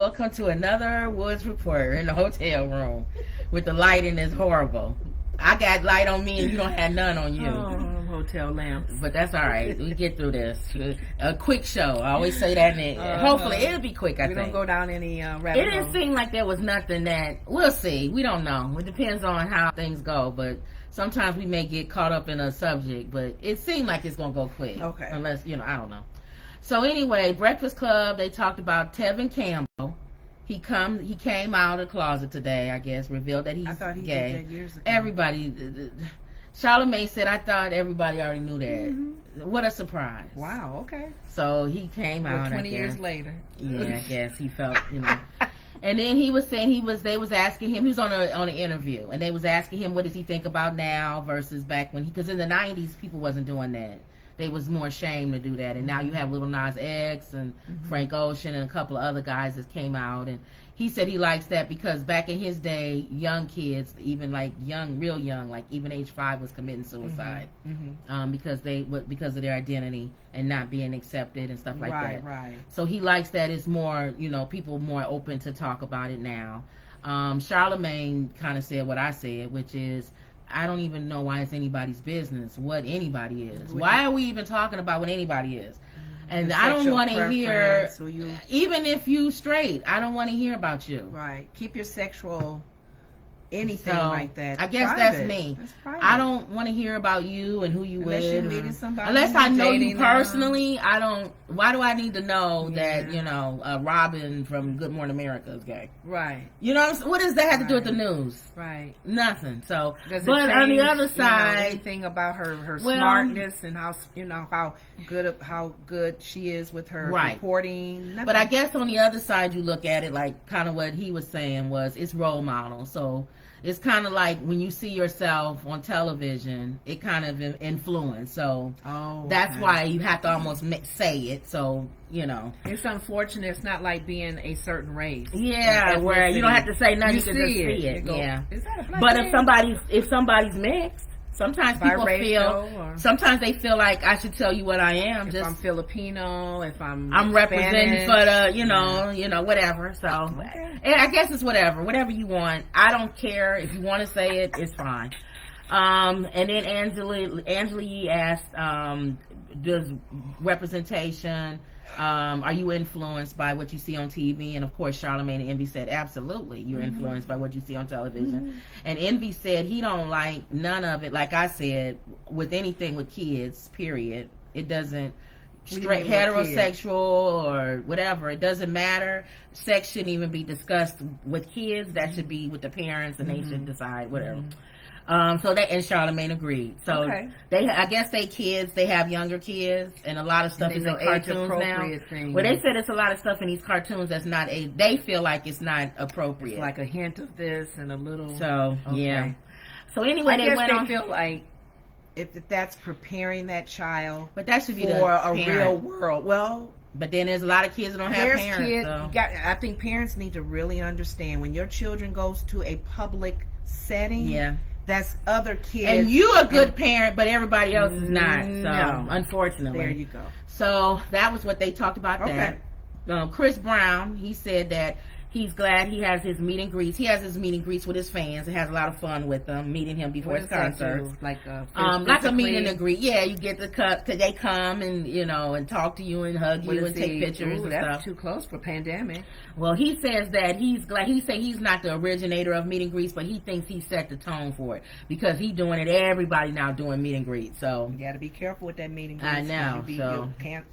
Welcome to another Woods Report in the hotel room with the lighting is horrible. I got light on me and you don't have none on you. Oh, hotel lamps. But that's all right. We get through this. A quick show. I always say that. And hopefully it'll be quick, I think. We don't go down any rabbit It didn't seem like there was nothing that... We'll see. We don't know. It depends on how things go. But sometimes we may get caught up in a subject. But it seemed like it's going to go quick. Okay. Unless, I don't know. So anyway, Breakfast Club, they talked about Tevin Campbell. He came out of the closet today, I guess, revealed that he's gay. I thought he did that years ago. Everybody, Charlamagne said, I thought everybody already knew that. Mm-hmm. What a surprise. Wow, okay. So he came out, 20 years later. Yeah, I guess he felt, And then he was saying they was asking him, he was on an interview, and they was asking him, what does he think about now versus back when because in the 90s, people wasn't doing that. They was more ashamed to do that, and now you have Lil Nas X and Frank Ocean and a couple of other guys that came out, and he said he likes that because back in his day, young kids, even like real young, like even age 5, was committing suicide because of their identity and not being accepted and stuff like that. Right. So he likes that it's more, people more open to talk about it now. Charlamagne kind of said what I said, which is, I don't even know why it's anybody's business what anybody is. Why are we even talking about what anybody is? And I don't want to hear, even if you straight, I don't want to hear about you. Right. Keep your sexual anything like that. I guess private. that's me. That's private. I don't want to hear about you and who you unless with. You're meeting somebody unless I know you personally, I don't. Why do I need to know that Robin from Good Morning America is gay? Right. What does that have to do with the news? Right. Nothing. So, but on the other side, anything about her smartness and how how good she is with her reporting. Nothing. But I guess on the other side, you look at it like kind of what he was saying was it's role model. So. It's kind of like when you see yourself on television, it kind of influence. So that's why you have to almost say it. So, It's unfortunate. It's not like being a certain race. Yeah, where you don't have to say nothing. You can just see it. Yeah. Is that a black but man? if somebody's mixed, sometimes people sometimes they feel like I should tell you what I am. If I'm Filipino, if I'm representing for the, whatever. So I guess it's whatever you want. I don't care if you want to say it, it's fine. And then Angela Yee asked, does representation, are you influenced by what you see on TV? And of course, Charlamagne and Envy said, absolutely, you're influenced by what you see on television. And Envy said he don't like none of it. Like I said, with anything with kids, period, it doesn't straight heterosexual or whatever. It doesn't matter. Sex shouldn't even be discussed with kids. That should be with the parents, and they should decide whatever. So that and Charlamagne agreed. So I guess they have younger kids, and a lot of stuff is in cartoons now. Well, they said it's a lot of stuff in these cartoons that's not they feel like it's not appropriate. It's like a hint of this and a little. So yeah. So anyway, they feel like if that's preparing that child, but that should be for a real world. Well. But then there's a lot of kids that don't have parents. I think parents need to really understand when your children goes to a public setting. Yeah. That's other kids. And you a good parent, but everybody else is not. So, unfortunately. There you go. So, that was what they talked about that. Chris Brown, he said that he's glad he has his meet and greets. He has his meet and greets with his fans and has a lot of fun with them, meeting him before his concerts. Like a meet and greet. Yeah, you get the cut because they come and and talk to you and hug you and take pictures and that's stuff. Too close for pandemic. Well, he says that he's glad. He said he's not the originator of meet and greets, but he thinks he set the tone for it because he's doing it. Everybody now doing meet and greets. So you got to be careful with that meet and greets. I know.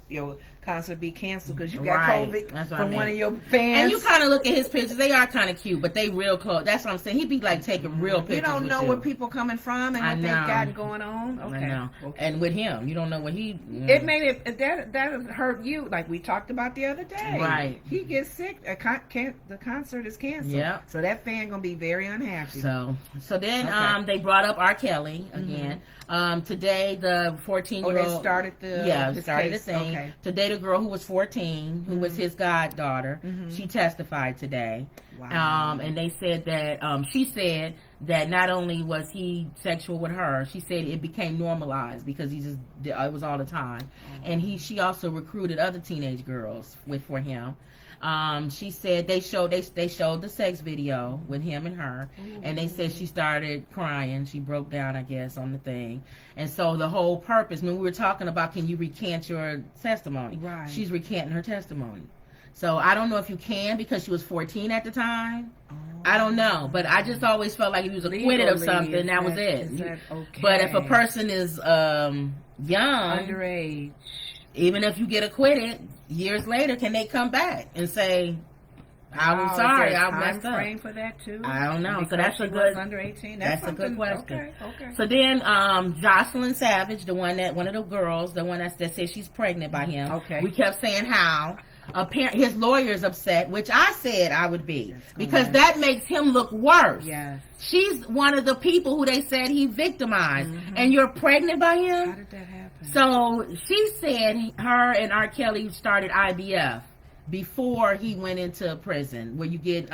Your concert be canceled because you got COVID from one of your fans. And you kind of look at his pictures; they are kind of cute, but they real close. That's what I'm saying. He'd be like taking real pictures. You don't know where people coming from and what they've got going on. Okay. I know. And with him, you don't know what he. It made it that hurt you, like we talked about the other day. Right. He gets sick. The concert is canceled. Yeah. So that fan gonna be very unhappy. So then they brought up R. Kelly again. Today the 14-year-old. They started the thing. Okay. Today the girl who was 14, who was his goddaughter, she testified today. Wow. And they said that she said that not only was he sexual with her, she said it became normalized because it was all the time. And she also recruited other teenage girls for him. She said they showed the sex video with him and her, and they said she started crying. She broke down, I guess, on the thing. And so the whole purpose, when we were talking about, can you recant your testimony? Right. She's recanting her testimony. So I don't know if you can, because she was 14 at the time. I don't know, but I just always felt like if he was acquitted of something, that was it. Is that okay? But if a person is young, underage, even if you get acquitted, years later, can they come back and say, I'm sorry, I messed up? Frame for that too? I don't know. Because so that's a good under 18. That's a good question. Okay. So then, Jocelyn Savage, one of the girls, the one that said she's pregnant by him. Okay. We kept saying how. His lawyer's upset, which I said I would be, because that makes him look worse. Yes. She's one of the people who they said he victimized, and you're pregnant by him? How did that happen? So she said her and R. Kelly started IVF before he went into prison, where you get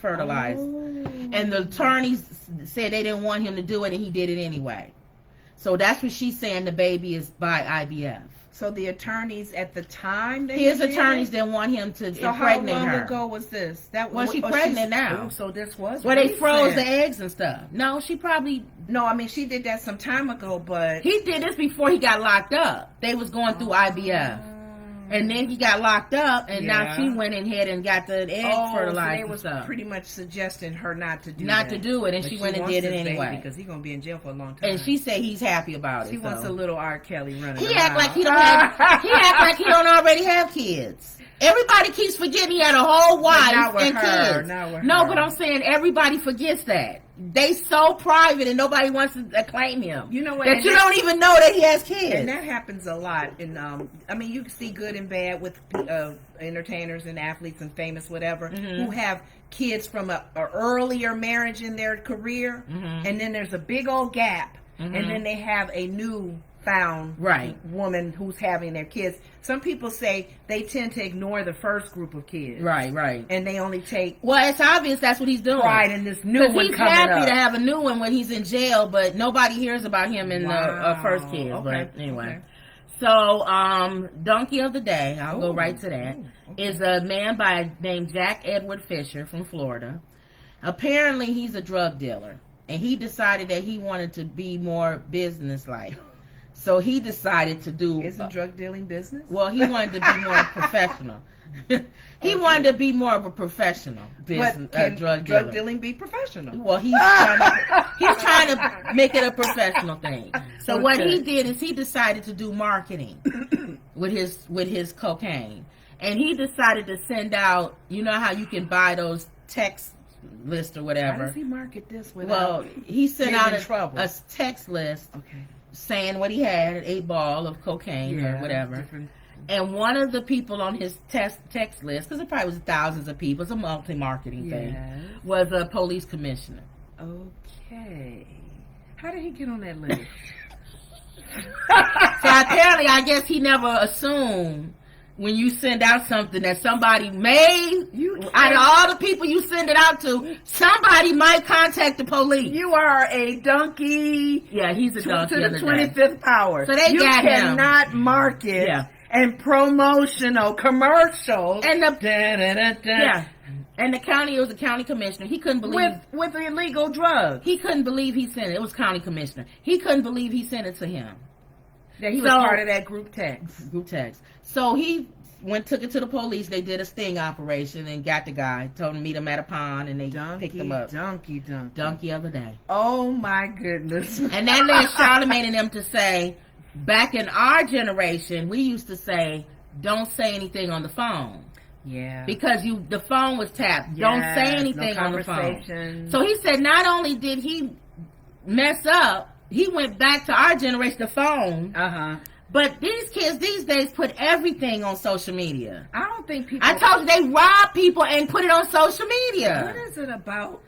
fertilized. And the attorneys said they didn't want him to do it, and he did it anyway. So that's what she's saying, the baby is by IVF. So the attorneys at the time, his attorneys didn't want him to impregnate her. How long ago was this? She's pregnant now. So this was they froze the eggs and stuff. No, she probably... No, I mean, she did that some time ago, but... He did this before he got locked up. They was going through IVF. And then he got locked up, and now she went ahead and got the egg fertilized. So they was pretty much suggesting her not to do it, and she went and did it anyway. Because he's gonna be in jail for a long time. And she said he's happy about it. She wants a little R. Kelly running. He act like he don't already have kids. Everybody keeps forgetting he had a whole wife and kids. No, but I'm saying everybody forgets that. They so private and nobody wants to acclaim him. You know what? That you don't even know that he has kids. And that happens a lot. And I mean, you can see good and bad with entertainers and athletes and famous whatever who have kids from a earlier marriage in their career, and then there's a big old gap, and then they have a new found woman who's having their kids. Some people say they tend to ignore the first group of kids. Right. And they only take... Well, it's obvious that's what he's doing. Pride in this new one coming up. He's happy to have a new one when he's in jail, but nobody hears about him in the first kid. Okay. But anyway. Okay. So, Donkey of the Day, I'll go right to that, is a man named Jack Edward Fisher from Florida. Apparently, he's a drug dealer, and he decided that he wanted to be more business-like. So he decided to do... Isn't drug dealing business? Well, he wanted to be more professional. He wanted to be more of a professional business, drug dealer. Drug dealing be professional? Well, he's trying to make it a professional thing. So what he did is he decided to do marketing with his cocaine. And he decided to send out, you know how you can buy those text lists or whatever. How does he market this without he sent out a text list saying what he had, an 8-ball of cocaine or whatever. And one of the people on his text list, because it probably was thousands of people, it's a multi-marketing thing, was a police commissioner. Okay. How did he get on that list? So apparently, I guess he never assumed when you send out something that somebody out of all the people you send it out to, somebody might contact the police. You are a donkey. Yeah, he's a donkey. To the 25th power. So they got him. You cannot market and promotional commercials. And and the county, it was a county commissioner. He couldn't believe with illegal drugs. He couldn't believe he sent it. It was county commissioner. He couldn't believe he sent it to him. That he was part of that group text. So he took it to the police. They did a sting operation and got the guy. Told him to meet him at a pond, and they picked him up. Donkey of the Day. Oh my goodness! And that led Charlamagne and them to say, back in our generation, we used to say, "Don't say anything on the phone." Yeah. Because the phone was tapped. Don't say anything on the phone. So he said, not only did he mess up, he went back to our generation, the phone. But these kids these days put everything on social media. I don't think people... I told you, they rob people and put it on social media. What is it about?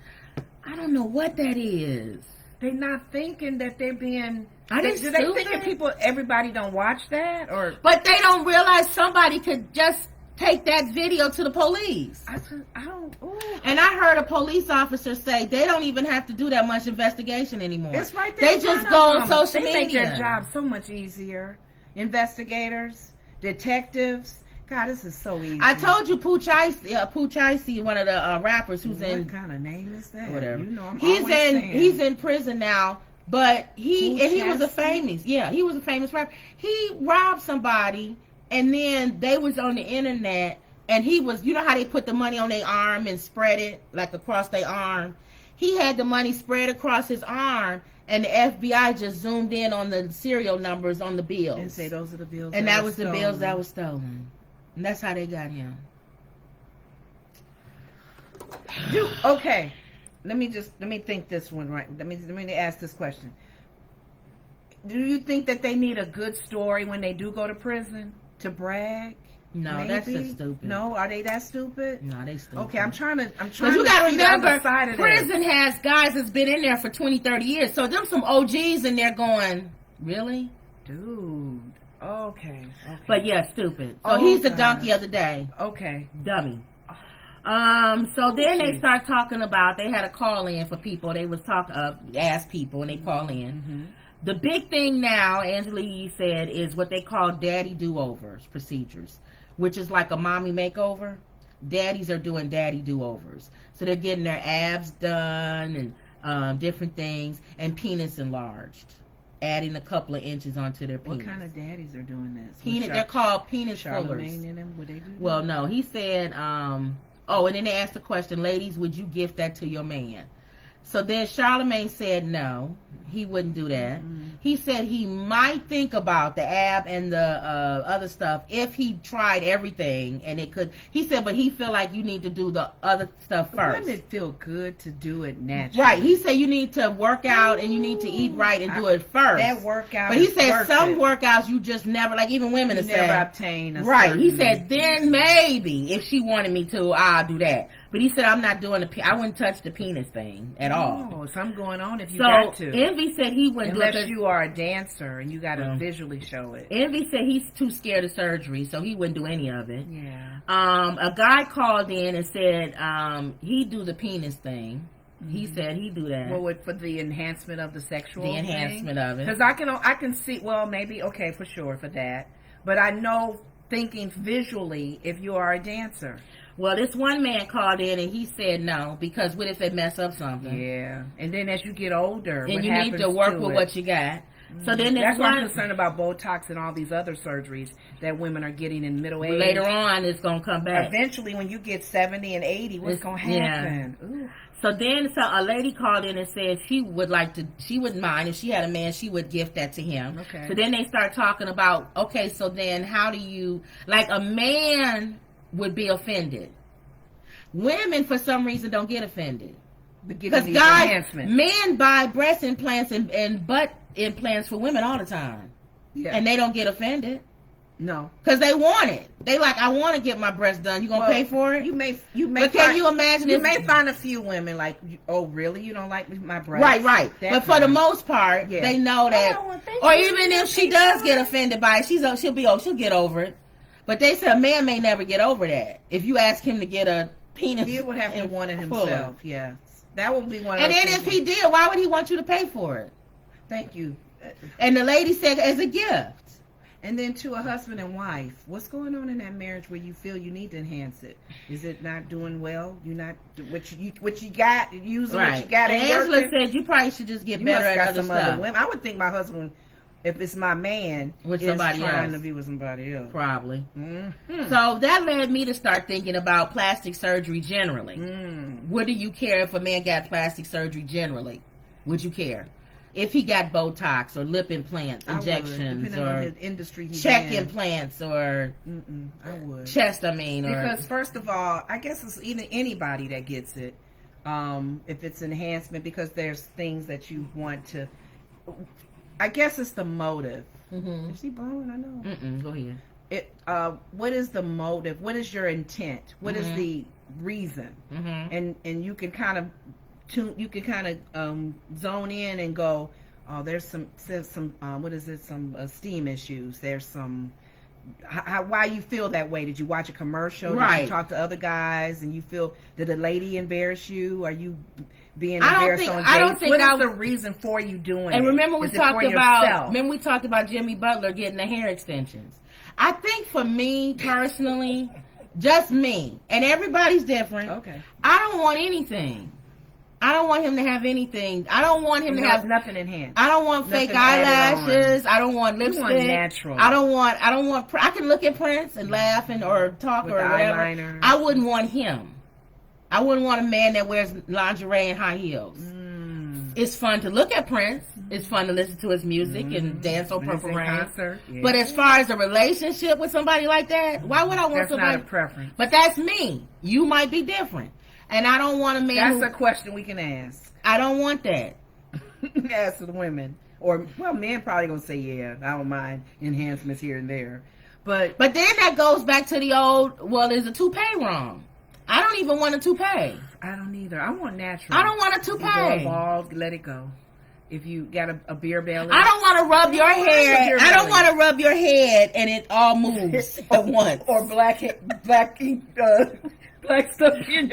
I don't know what that is. They're not thinking that they're being... Do they think that everybody don't watch that? But they don't realize somebody could just take that video to the police. I don't... Ooh. And I heard a police officer say they don't even have to do that much investigation anymore. It's right there. They just go on social media. They make their job so much easier. Investigators, detectives, God, this is so easy. I told you Pooch Icy, one of the rappers who's in. What kind of name is that? Whatever. You know, he's in prison now, but he was a famous. Chastain? He was a famous rapper. He robbed somebody, and then they was on the internet, and he was, you know how they put the money on their arm and spread it like across their arm. He had the money spread across his arm, and the FBI just zoomed in on the serial numbers on the bills And say those are the bills. and that was the bills that was stolen. And that's how they got him. Okay, let me think this one right. Let me ask this question. Do you think that they need a good story when they do go to prison to brag? No, Maybe? that's just stupid. No, are they that stupid? No, they stupid. Okay, I'm trying to. But you gotta see the other remember, side of prison has guys that's been in there for 20, 30 years. So them some OGs in there going, really? Dude. Okay. But yeah, stupid. So he's the donkey of the day. Okay. Dummy. So then they start talking about, they had a call in for people. They was ask people and they call in. Mm-hmm. The big thing now, Angela Yee said, is what they call daddy do-overs procedures, which is like a mommy makeover. Daddies are doing daddy do-overs. So they're getting their abs done and different things, and penis enlarged, adding a couple of inches onto their penis. What kind of daddies are doing this? They're called penis fillers. Charlemagne and them, would they do that? Well, no, he said, and then they asked the question, ladies, would you gift that to your man? So then Charlemagne said no, he wouldn't do that. Mm-hmm. He said he might think about the ab and the other stuff if he tried everything and it could. He said, but he feel like you need to do the other stuff first. Wouldn't it feel good to do it naturally? Right. He said you need to work out and you need to eat right and do it first. That workout. But he said some workouts you just never, like even women have said, never obtain a right. certain. He said then maybe if she wanted me to, I'll do that. But he said I'm not doing I wouldn't touch the penis thing at all. Oh, something going on if you got to. Envy said he wouldn't unless do it. You are a dancer and you got to visually show it. Envy said he's too scared of surgery, so he wouldn't do any of it. Yeah. A guy called in and said he'd do the penis thing. He said he'd do that. Well, for the enhancement of the sexual The enhancement of it. Because I can see, well, maybe, okay, for sure, for that. But I know thinking visually if you are a dancer. Well, this one man called in and he said no, because what if it mess up something? Yeah. And then as you get older, then you need to work with what you got. So then that's why I'm concerned about Botox and all these other surgeries that women are getting in middle age. Later on, it's going to come back. Eventually, when you get 70 and 80, what's going to happen? Yeah. So then a lady called in and said she wouldn't mind if she had a man, she would gift that to him. Okay. So then they start talking about, okay, so then how do you, like a man would be offended. Women, for some reason, don't get offended. Because guys, men buy breast implants and butt implants for women all the time. Yeah. And they don't get offended. No. Because they want it. They like, I want to get my breast done. You going to pay for it? You may but can you imagine you may find a few women like, oh, really? You don't like my breast? Right. But for the most part, they know that. Or even if she does get offended by it, she'll get over it. But they said a man may never get over that. If you ask him to get a penis, he would have to want it himself. Yeah, that would be one. And then if he did, why would he want you to pay for it? Thank you. And the lady said as a gift. And then to a husband and wife, what's going on in that marriage where you feel you need to enhance it? Is it not doing well? You not what you got using what you got. And Angela said you probably should just get better at other stuff. I would think my husband, if it's my man, with somebody trying else. To be with somebody else. Probably. Mm-hmm. So that led me to start thinking about plastic surgery generally. Would you care if a man got plastic surgery generally? Would you care? If he got Botox or lip implants, injections, or his industry check implants, or I would. Chest, because first of all, I guess it's even anybody that gets it, if it's enhancement, because there's things that you want to. I guess it's the motive. Is she blowing? I know. Go ahead. What is the motive? What is your intent? What is the reason? And you can kind of. You can kind of zone in and go, oh, there's some what is it? Some esteem issues. There's some why you feel that way. Did you watch a commercial? Right. Did you talk to other guys and you feel, did a lady embarrass you? Are you being embarrassed on dates? I don't think what is the reason for you doing it? And remember we talked about Jimmy Butler getting the hair extensions. I think for me personally, just me, and everybody's different. Okay. I don't want anything. I don't want him to have anything. I don't want him to have nothing in hand. I don't want Nothing fake eyelashes. I don't want lipstick. You want natural. I don't want. I can look at Prince and laugh or talk With or whatever. eyeliner. I wouldn't want him. I wouldn't want a man that wears lingerie and high heels. It's fun to look at Prince. It's fun to listen to his music and dance on Purple Rain. Yeah. But as far as a relationship with somebody like that, why would I want that's somebody? not a preference. But that's me. You might be different, and I don't want a man. That's a question we can ask. I don't want that. Ask the women, or men probably gonna say, yeah, I don't mind enhancements here and there, but then that goes back to the old. Well, is a toupee wrong? I don't even want a toupee. I don't either. I want natural. I don't want a toupee. You go bald, let it go. If you got a beer belly, I don't want to rub your hair. I don't want to rub your head and it all moves at once. Or black stuff in your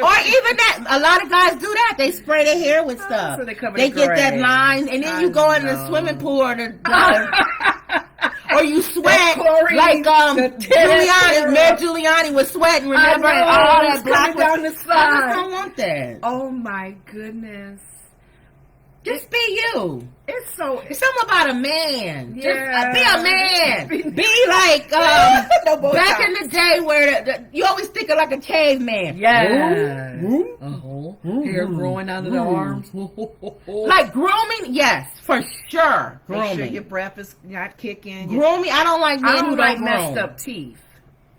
or even that. A lot of guys do that. They spray their hair with stuff. So they cover they the get gray. that line, and then you go in the swimming pool or or you sweat like Giuliani. Mayor Giuliani was sweating. Remember all that black down the side. I just don't want that. Oh my goodness. Just be you. It's something about a man. Yeah. Just be a man. Be like back in the day where you always think of like a caveman. Yeah. Hair growing under the arms. Like grooming, yes, for sure. Make sure Grooming. your breath is not kicking. Grooming, I don't like men I who don't like don't messed groom. up teeth.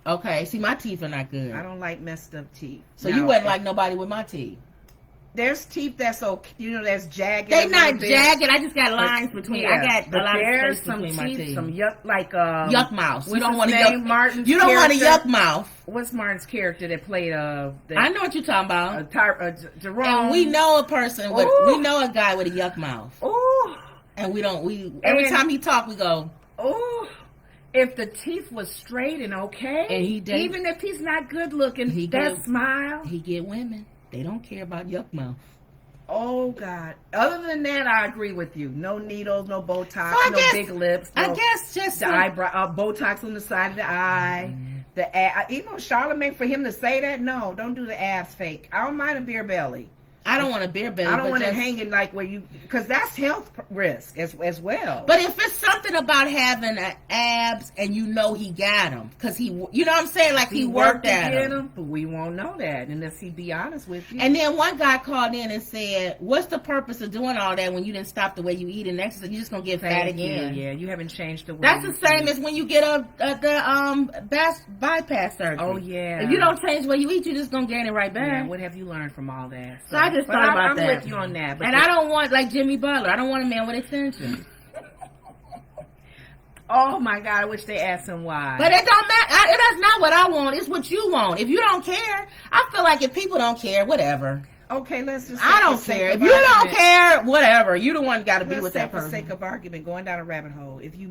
Okay, see, my teeth are not good. I don't like messed up teeth. So you wouldn't like nobody with my teeth. There's teeth that's that's jagged. They not jagged. I just got lines between. Yeah, I got a lot there's of space some between my teeth. Some yuck, like yuck mouth. You don't want want a yuck. Martin's You don't want a character? yuck mouth. What's Martin's character that played? I know what you're talking about. Jerome. And we know a person with. Ooh. We know a guy with a yuck mouth. Oh. And we don't. Every time he talk, we go. Oh. If the teeth was straight and okay, and he did, even if he's not good looking, smile. He get women. They don't care about yuck mouth. Oh God! Other than that, I agree with you. No needles, no Botox, big lips. I guess just the eyebrow, Botox on the side of the eye. The even Charlamagne, for him to say that, no, don't do the abs fake. I don't mind a beer belly. I don't want a beer belly. I don't want it hanging like where because that's health risk as well. But if it's something about having abs and you know he got them, because you know what I'm saying, like he worked at them. But we won't know that unless he be honest with you. And then one guy called in and said, "What's the purpose of doing all that when you didn't stop the way you eat and exercise? You're just gonna get fat again." Yeah, you haven't changed the way. That's the same as when you get bypass surgery. Oh yeah. If you don't change the way you eat, you're just gonna gain it right back. Yeah, what have you learned from all that? So I just thought about that. I'm with you on that. But and I don't want, like Jimmy Butler, I don't want a man with extensions. Oh my God, I wish they asked him why. But it don't matter. That's not what I want. It's what you want. If you don't care, I feel like if people don't care, whatever. Okay, let's just. I don't care. If you don't care, whatever. You the one got to be with that person. For sake of argument, going down a rabbit hole. If you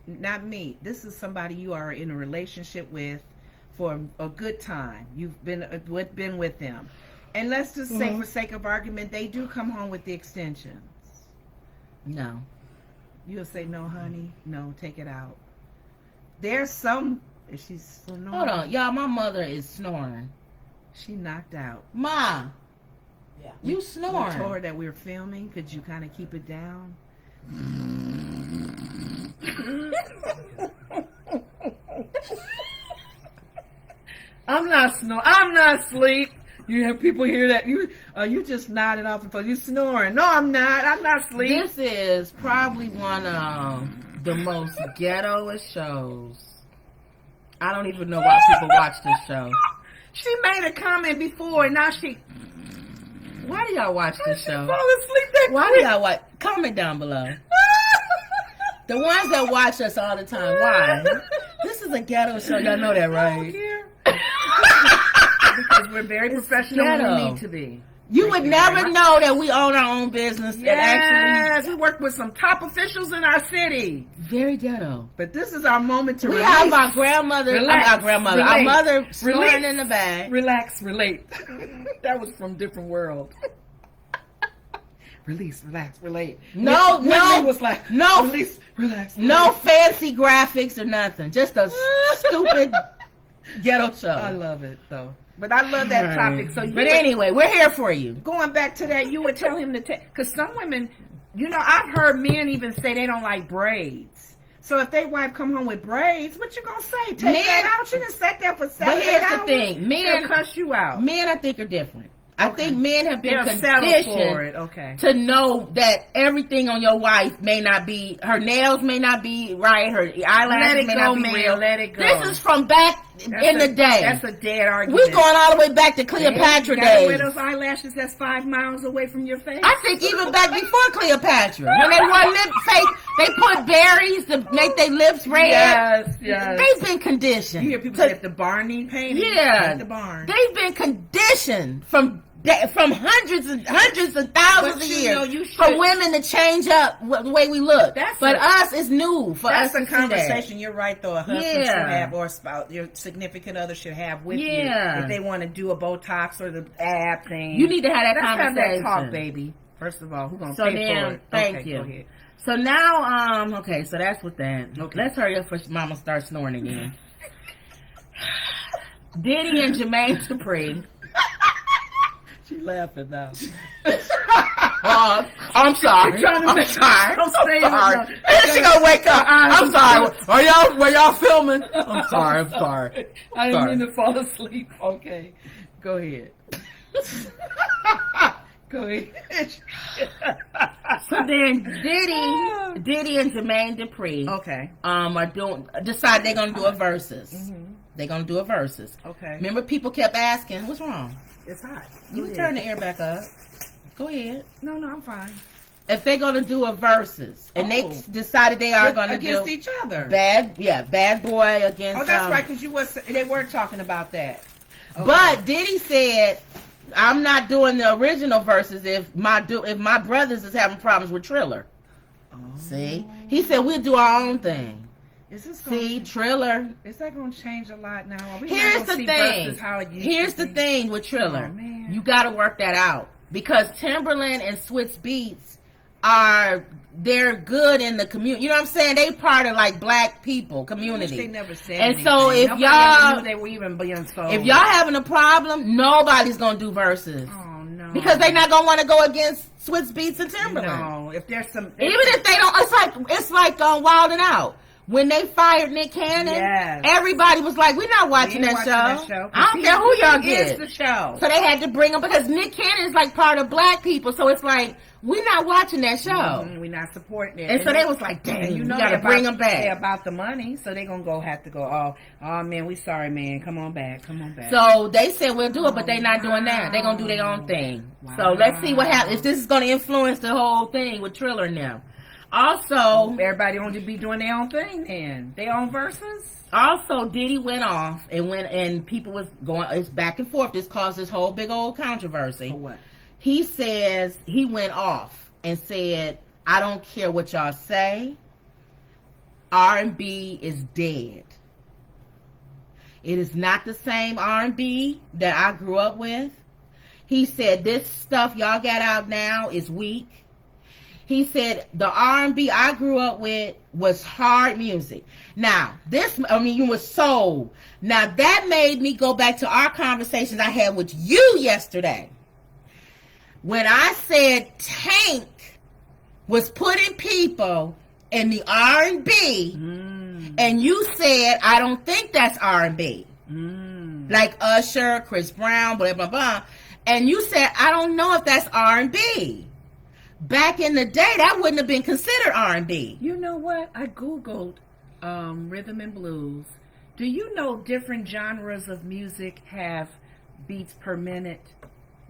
not meet, this is somebody you are in a relationship with for a good time. You've been with them. And let's just say, for sake of argument, they do come home with the extensions. No. You'll say, no, honey. No, take it out. There's some... She's snoring. Hold on. Y'all, my mother is snoring. She knocked out. Ma. Yeah. You snoring. We told her that we were filming. Could you kind of keep it down? I'm not snoring. I'm not asleep. You have people hear that you just nodded off the phone. You snoring? No, I'm not. I'm not asleep. This is probably one of the most ghettoest shows. I don't even know why people watch this show. She made a comment before, and now she. Why do y'all watch this show? Fall asleep that Why do y'all watch? Comment down below. The ones that watch us all the time. Why? This is a ghetto show. Y'all know that, right? Because we're very professional when we need to be. You would never know that we own our own business. Yes, we work with some top officials in our city. Very ghetto. But this is our moment to we relax. have our grandmother, our mother snoring in the bag. Relax, relate. That was from different world. release, relax, relate. No, Whitney was like, no, release, relax, no fancy graphics or nothing. Just a stupid ghetto show. I love it though. But I love that topic. So, but anyway, we're here for you. Going back to that, you would tell him to take, because some women, you know, I've heard men even say they don't like braids. So if they wife come home with braids, what you gonna say? Take that out. You done sat there for 7 But here's hours. the thing, men cuss you out. Men, I think, are different. I think men have been They'll settle conditioned for it. Okay. to know that everything on your wife may not be, her nails may not be right, her eyelashes may not be real. Let it go. This is from back in the day. That's a dead argument. We're going all the way back to Cleopatra you gotta wear days. those eyelashes that's 5 miles away from your face. I think even back before Cleopatra, when they wore lip fake, they put berries to make their lips red. Yes, yes. They've been conditioned. You hear people say if the barn need painting, yeah, paint the barn. They've been conditioned from hundreds and thousands of years for women to change up the way we look. But us, it's new for us. That's a conversation. You're right, though. A husband should have, or a spouse, your significant other should have with you if they want to do a Botox or the ab thing. You need to have that conversation. Have that talk, baby. First of all, who's gonna pay for it? Thank you. Go ahead. So now, okay, so that's with that. Okay. Let's hurry up before Mama starts snoring again. Diddy and Jermaine Dupri. She's laughing now. I'm sorry. I'm sorry. I'm sorry. She gonna wake up. I'm sorry. Were y'all filming? I'm sorry. I didn't mean to fall asleep. Okay, go ahead. Go ahead. So then Diddy and Jermaine Dupri, decide they're gonna do a versus. Mm-hmm. They're gonna do a versus. Okay. Remember, people kept asking, "What's wrong?" It's hot. You can turn the air back up. Go ahead. No, I'm fine. If they're gonna do a versus, and they decided they are gonna against each other, bad boy against. Oh, that's right, because they were talking about that. Okay. But Diddy said, I'm not doing the original verses if my brothers is having problems with Triller. Oh. See, he said we'll do our own thing. Triller. Is that going to change a lot now? Here's the thing. Here's the thing with Triller. Oh, you got to work that out because Timberland and Swizz Beatz they're good in the community. You know what I'm saying? They part of like black people community. They never said and anything. So if Nobody y'all knew they were even being sold. If y'all having a problem, nobody's gonna do verses. Oh no. Because they're not gonna want to go against Swizz Beatz and Timberland. No, if there's some even if they don't, it's like Wild 'N Out. When they fired Nick Cannon, everybody was like, "We're not watching that show. I don't care who y'all get." It's the show. So they had to bring him because Nick Cannon is like part of black people. So it's like we're not watching that show. Mm-hmm. We're not supporting it. And so they was like, "Dang, you gotta bring them back." They're about the money, so they're gonna have to go. Oh man, we sorry, man. Come on back. So they said we'll do it, but they're not doing that. They're gonna do their own thing. Wow. So let's see what happens. If this is gonna influence the whole thing with Triller now. Also, everybody on to be doing their own thing and their own verses. Also, Diddy went off and people was going. It's back and forth. This caused this whole big old controversy. For what? He says he went off and said, "I don't care what y'all say. R&B is dead. It is not the same R&B that I grew up with." He said this stuff y'all got out now is weak. He said the R&B I grew up with was hard music. Now, you was soul. Now, that made me go back to our conversations I had with you yesterday. When I said Tank was putting people in the R&B, and you said, I don't think that's R&B. Like Usher, Chris Brown, blah, blah, blah. And you said, I don't know if that's R&B. Back in the day, that wouldn't have been considered R&B. You know what? I Googled rhythm and blues. Do you know different genres of music have beats per minute?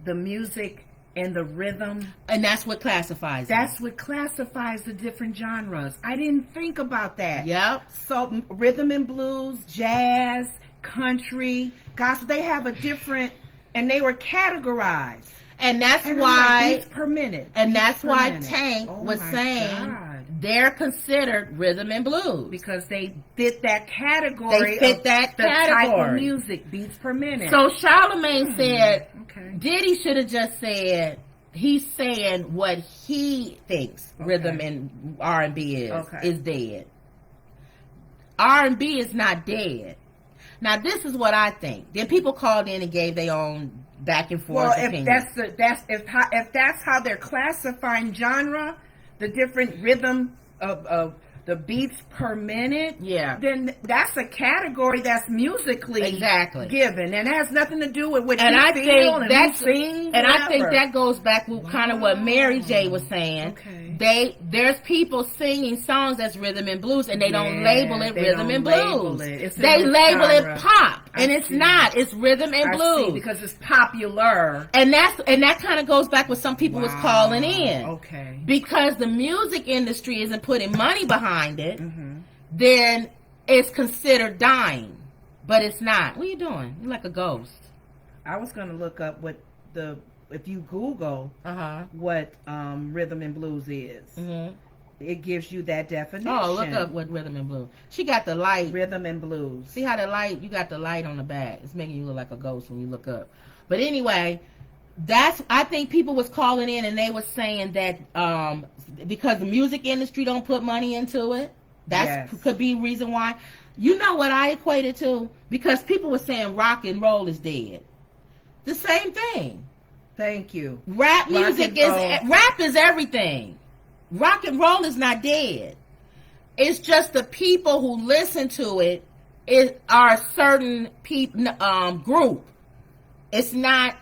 The music and the rhythm. And that's what classifies what classifies the different genres. I didn't think about that. Yep. So rhythm and blues, jazz, country, gospel, they have a different, and they were categorized. And that's why beats per minute. And that's why Tank was saying they're considered rhythm and blues because they fit that category. They fit that category. Type of music, beats per minute. So Charlamagne said Diddy should have just said he's saying what he thinks rhythm and R&B is dead. R&B is not dead. Now, this is what I think. Then people called in and gave their own back and forth opinion. If that's how they're classifying genre, the different rhythm of the beats per minute, then that's a category that's musically given, and it has nothing to do with what you feel and who sings. And I think that goes back with kind of what Mary J was saying. There's people singing songs that's rhythm and blues, and they don't label it rhythm and blues. They label it pop, and it's not. It's rhythm and blues because it's popular, and that kind of goes back with some people was calling in. Because the music industry isn't putting money behind it, then it's considered dying, but it's not. What are you doing? You're like a ghost. I was going to look up if you Google what rhythm and blues is, it gives you that definition. Oh, look up what rhythm and blues. She got the light. Rhythm and blues. See how the light? You got the light on the back. It's making you look like a ghost when you look up. But anyway, I think people was calling in and they was saying that because the music industry don't put money into it, could be a reason why. You know what I equated to? Because people were saying rock and roll is dead. The same thing. Thank you. Rap is everything. Rock and roll is not dead. It's just the people who listen to it are a certain group. It's not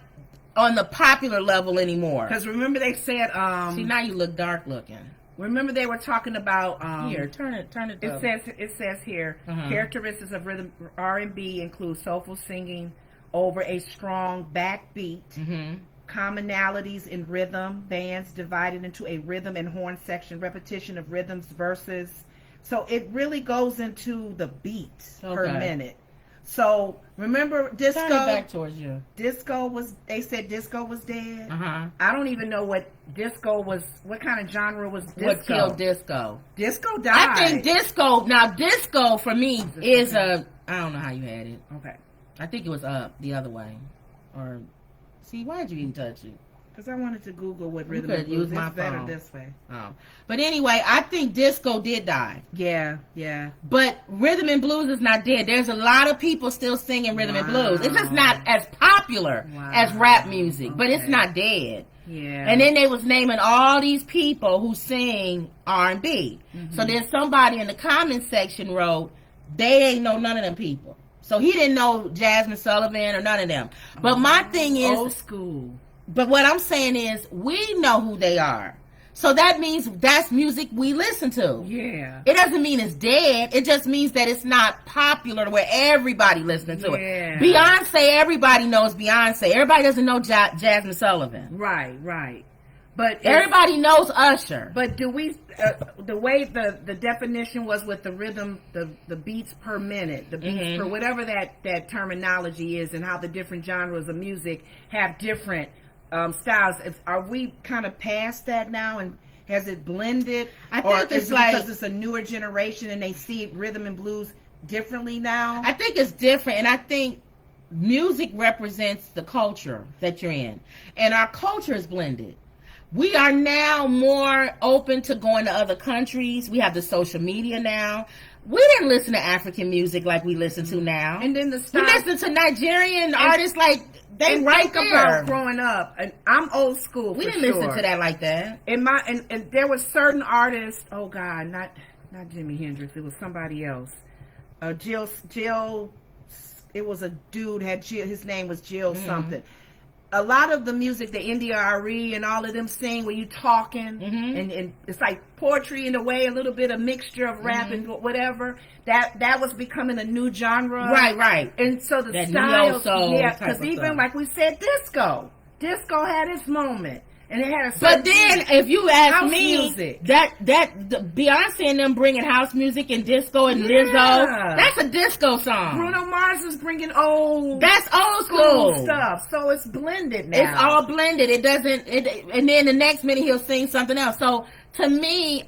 on the popular level anymore. Because remember they said see, now you look dark looking. Remember they were talking about here, turn it it says here characteristics of rhythm R&B include soulful singing over a strong backbeat, commonalities in rhythm, bands divided into a rhythm and horn section, repetition of rhythms, verses. So it really goes into the beats per minute. So remember disco? Turn it back towards you. They said disco was dead. I don't even know what disco was. What kind of genre was disco? What killed disco? Disco died. I think disco for me is I don't know how you had it. Okay. I think it was up the other way. Or see, why'd you even touch it? Because I wanted to Google what rhythm and blues is. Better this way. Oh. But anyway, I think disco did die. Yeah. But rhythm and blues is not dead. There's a lot of people still singing rhythm and blues. It's just not as popular as rap music, but it's not dead. Yeah. And then they was naming all these people who sing R&B. So then somebody in the comments section wrote, they ain't know none of them people. So he didn't know Jasmine Sullivan or none of them. But my thing is old school. But what I'm saying is, we know who they are. So that means that's music we listen to. Yeah. It doesn't mean it's dead. It just means that it's not popular where everybody listening to it. Beyonce, everybody knows Beyonce. Everybody doesn't know Jasmine Sullivan. Right. But everybody knows Usher. But do we, the way the definition was with the rhythm, the beats per minute, the beats per whatever that terminology is, and how the different genres of music have different styles. Are we kind of past that now, and has it blended? I think it's because it's a newer generation and they see rhythm and blues differently now? I think it's different, and I think music represents the culture that you're in, and our culture is blended. We are now more open to going to other countries. We have the social media now. We didn't listen to African music like we listen to now. And then we listen to Nigerian artists like they right there. About growing up, and I'm old school. We didn't listen to that like that. And there was certain artists. Oh God, not Jimi Hendrix. It was somebody else. Jill. It was a dude. His name was Jill something. A lot of the music, the India.Arie and all of them sing where you talking, and it's like poetry in a way, a little bit of mixture of rap and whatever. That was becoming a new genre. Right. And so the style, because even like we said, disco had its moment. And it had a but then, if you ask me, music. that the Beyonce and them bringing house music and disco and Lizzo, that's a disco song. Bruno Mars is bringing that's old school stuff. So it's blended now. It's all blended. It doesn't. And then the next minute he'll sing something else. So to me,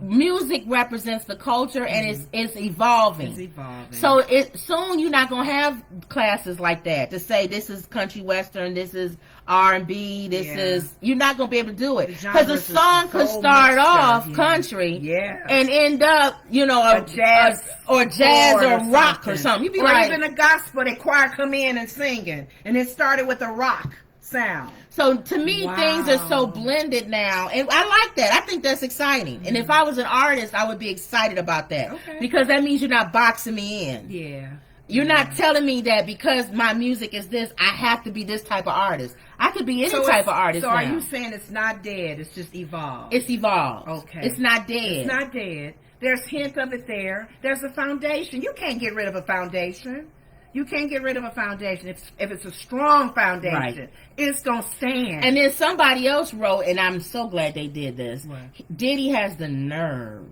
music represents the culture, and it's evolving. It's evolving. So soon you're not gonna have classes like that to say this is country western, this is R&B. This is, you're not going to be able to do it. The Because a genres song is could so start mixed off up, country Yeah. and end up, you know, A jazz or rock or something. You'd be or like, even a gospel, the choir come in and singing. And it started with a rock sound. so to me, Wow. things are so blended now, and I like that. I think that's exciting. And if I was an artist, I would be excited about that. Okay. Because that means you're not boxing me in. Yeah. You're not telling me that because my music is this, I have to be this type of artist. I could be any type of artist So now. are you saying it's not dead, it's just evolved? It's evolved. Okay. It's not dead. It's not dead. There's hint of it there. There's a foundation. You can't get rid of a foundation. You can't get rid of a foundation. If it's a strong foundation, Right. it's going to stand. And then somebody else wrote, and I'm so glad they did this. What? Diddy has the nerve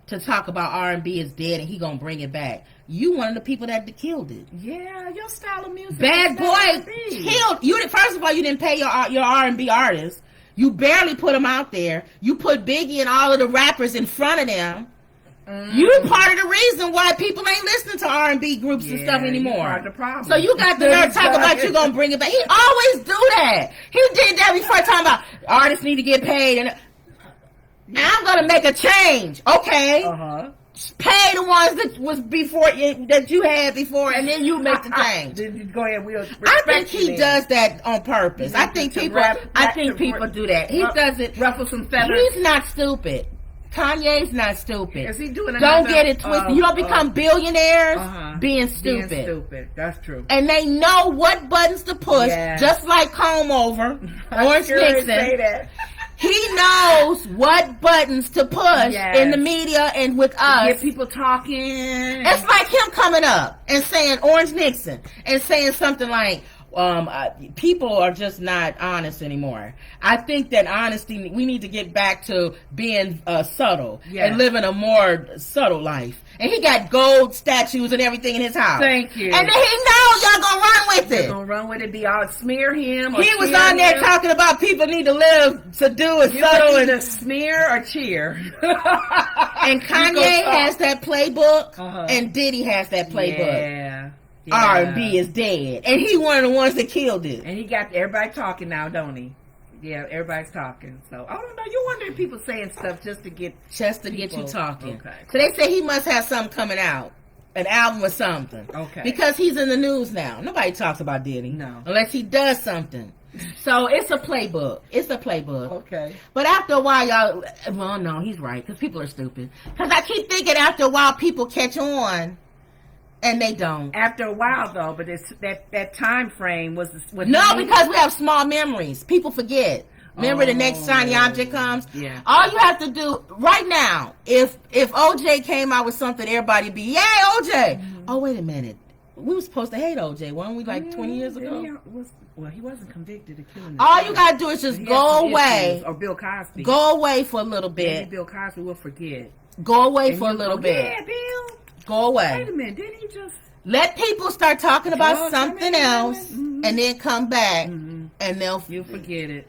to talk about R&B is dead and he gonna bring it back. You one of the people that killed it. Yeah, your style of music. Bad is Boy R&B. killed you. First of all, you didn't pay your R&B artists. You barely put them out there. You put Biggie and all of the rappers in front of them. You're part of the reason why people ain't listening to R&B groups and stuff you're anymore. part of the problem. So you got the nerve to talk about you gonna bring it back. He always do that. He did that before, talking about artists need to get paid, and I'm gonna make a change. Okay, Uh-huh. pay the ones that was before that you had before, and then you make the change. Go ahead. We'll I think respect you he then. does that on purpose. I think To people. rap- I rap- think to people rap- do that. He does it. Ruffle some feathers. He's not stupid. Kanye's not stupid. Is he doing Don't another, get it twisted. You don't become billionaires being stupid. Being stupid. That's true. And they know what buttons to push, Yes. just like Comb Over, Orange Sure Nixon. say that. He knows what buttons to push Yes. in the media and with us. Get people talking. It's like him coming up and saying Orange Nixon and saying something like, people are just not honest anymore. I think that honesty, we need to get back to being subtle Yes. and living a more subtle life. And he got gold statues and everything in his house. Thank you. And then he knows y'all gonna run with They're it. gonna run with it. Be all smear him. Or He was cheer on there him. talking about people need to live subdued and You subtle. can And either smear or cheer. And Kanye has that playbook, Uh-huh. and Diddy has that playbook. Yeah. R&B is dead, and he one of the ones that killed it. And he got everybody talking now, don't he? Yeah, everybody's talking. So I don't know. You wonder if people saying stuff just to get Get you talking. Okay. So they say he must have something coming out, an album or something. Okay. Because he's in the news now. Nobody talks about Diddy. No. Unless he does something. So it's a playbook. It's a playbook. Okay. But after a while, y'all, well, no, he's right, because people are stupid. Because I keep thinking after a while, people catch on, and they don't. After a while, though, but it's that time frame was No, because we have small memories. People forget. Remember, the next shiny object comes. Yeah. All you have to do right now, if OJ came out with something, everybody be, yay, OJ. Mm-hmm. Oh, wait a minute. We were supposed to hate OJ, weren't we? Like 20 years ago. He wasn't convicted of killing. All you gotta do is just go away. Or Bill Cosby. Go away for a little Maybe bit. Bill Cosby will forget. Go away And for a he'll little go, bit. Yeah, Bill. Go Wait away. a minute. Didn't he just? Let people start talking about Drugs, something I mean, else, mhm. and then come back, Mhm. and You forget it.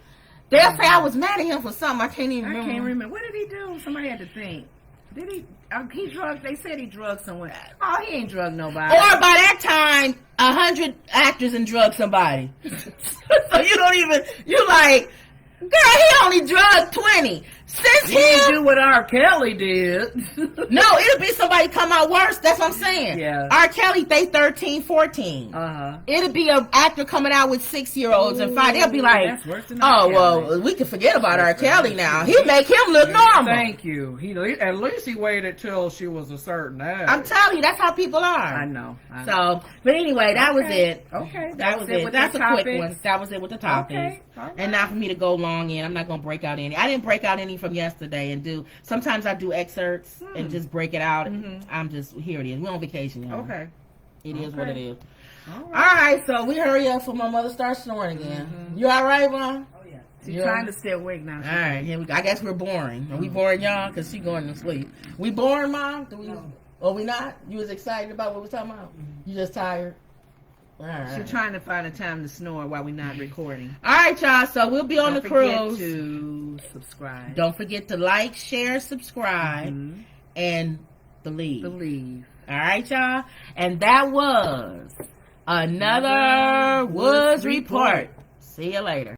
they'll say I was mad at him for something. I can't even I remember. can't remember. What did he do? Somebody had to think. Did he? He drugged. They said he drugged someone. Oh, he ain't drugged nobody. Or by that time, 100 actors and drugged somebody. So you don't even, you like, girl, he only drugged 20. Since he didn't him, do what R. Kelly did. no, it'll be somebody come out worse. That's what I'm saying. Yeah. R. Kelly, they 13, 14. It'll be an actor coming out with 6-year-olds and 5. They'll be like, that's worse than R. oh, well, Kelly. we can forget about R. Kelly now. He'll make him look normal. Thank you. At least he waited till she was a certain age. I'm telling you, that's how people are. I know. So, but anyway, that was it. Okay. That was it. with That's the a quick topics. one. That was it with the topics. Okay. All right. And not for me to go long in. I'm not going to break out any. I didn't break out any from yesterday and do. Sometimes I do excerpts and just break it out. I'm just, here it is. We're on vacation, y'all. Okay. It is what it is. All All right. right, so we hurry up for my mother starts snoring again. You all right, Mom? Oh, yeah. She's Yeah. trying to stay awake now. All right, here we go. I guess we're boring. Are we boring, y'all? Because she going to sleep. We boring, Mom? Do we? Or we not? You was excited about what we talking about? You just tired? All right. She's trying to find a time to snore while we're not recording. All right, y'all. So we'll be on the Don't forget cruise. to subscribe. Don't forget to like, share, subscribe, and believe. All right, y'all. And that was another Woods Report. See you later.